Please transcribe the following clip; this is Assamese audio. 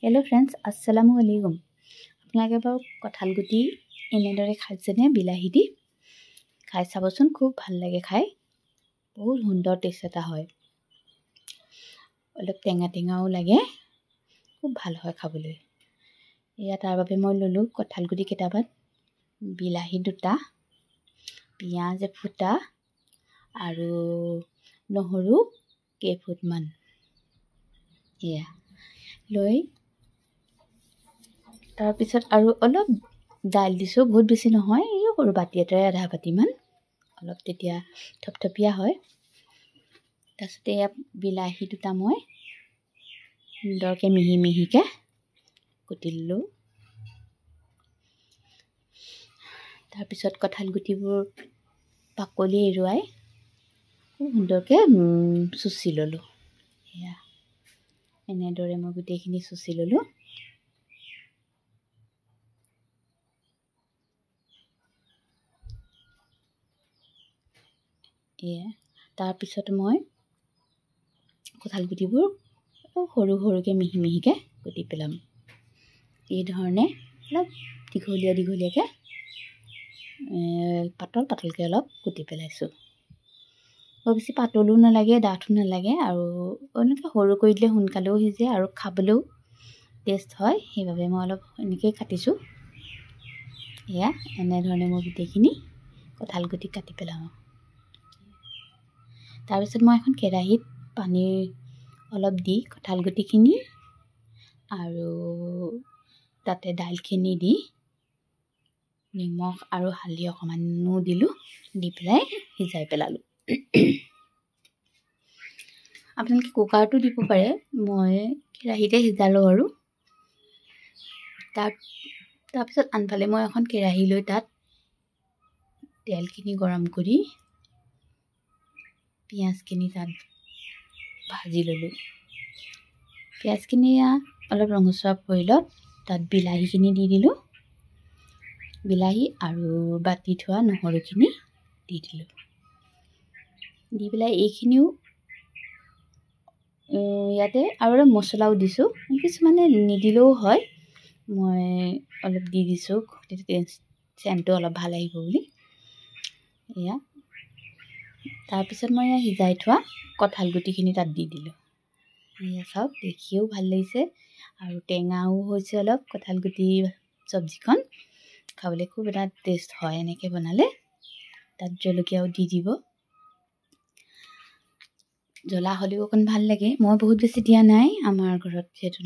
हेलो फ्रेंड्स अस्सलामु अलैकुम। আপোনালোকে বাৰু কঁঠাল গুটি এনেদৰে খাইছেনে? বিলাহী দি খাই চাবচোন, খুব ভাল লাগে খাই, বহুত সুন্দৰ টেষ্ট এটা হয়, অলপ টেঙা টেঙাও লাগে, খুব ভাল হয় খাবলৈ। এয়া তাৰ বাবে মই ল'লোঁ কঁঠাল গুটি কেইটামান, বিলাহী দুটা, পিঁয়াজ এফুটা আৰু নহৰু কেইফুটমান। এয়া লৈ তাৰপিছত আৰু অলপ দাইল দিছোঁ, বহুত বেছি নহয়, এই সৰু বাতি এটাৰে আধা বাতিমান, অলপ তেতিয়া থপথপীয়া হয়। তাৰপিছতে এয়া বিলাহী দুটা মই সুন্দৰকৈ মিহি মিহিকৈ কুটি ল'লোঁ। তাৰপিছত কঁঠাল গুটিবোৰ বাকলি এৰুৱাই খুব সুন্দৰকৈ চুচি ল'লোঁ। এয়া এনেদৰে মই গোটেইখিনি চুচি ল'লোঁ। এয়া তাৰপিছত মই কঁঠাল গুটিবোৰ সৰু সৰুকৈ মিহি মিহিকৈ কুটি পেলাম। এই ধৰণে অলপ দীঘলীয়া দীঘলীয়াকৈ পাতল পাতলকৈ অলপ কুটি পেলাইছোঁ। বৰ বেছি পাতলো নালাগে, ডাঠো নালাগে, আৰু এনেকৈ সৰু কৰি দিলে সোনকালেও সিজে আৰু খাবলৈও টেষ্ট হয়, সেইবাবে মই অলপ এনেকৈয়ে কাটিছোঁ। এয়া এনেধৰণে মই গোটেইখিনি কঁঠাল গুটি কাটি পেলাওঁ। তাৰপিছত মই এখন কেৰাহীত পানী অলপ দি কঁঠাল গুটিখিনি আৰু তাতে দাইলখিনি দি নিমখ আৰু হালধি অকণমানো দিলোঁ, দি পেলাই সিজাই পেলালোঁ। আপোনালোকে কুকাৰটো দিব পাৰে, মই কেৰাহীতে সিজালোঁ। আৰু তাৰপিছত আনফালে মই এখন কেৰাহী লৈ তাত তেলখিনি গৰম কৰি পিঁয়াজখিনি তাত ভাজি ল'লোঁ। পিঁয়াজখিনি অলপ ৰঙচুৱা পৰিলত তাত বিলাহীখিনি দি দিলোঁ, বিলাহী আৰু বাতি থোৱা নহৰুখিনি দি দিলোঁ। দি পেলাই এইখিনিও ইয়াতে আৰু অলপ মছলাও দিছোঁ, কিছুমানে নিদিলেও হয়, মই অলপ দি দিছোঁ চেণ্টটো অলপ ভাল আহিব বুলি। এয়া তাৰপিছত মই সিজাই থোৱা কঁঠাল গুটিখিনি তাত দি দিলোঁ। এয়া চাওক, দেখিও ভাল লাগিছে আৰু টেঙাও হৈছে অলপ। কঁঠাল গুটি চব্জিখন খাবলৈ খুব এটা টেষ্ট হয় এনেকৈ বনালে। তাত জলকীয়াও দি দিব, জ্বলা হ'লেও অকণ ভাল লাগে। মই বহুত বেছি দিয়া নাই, আমাৰ ঘৰত যিহেতু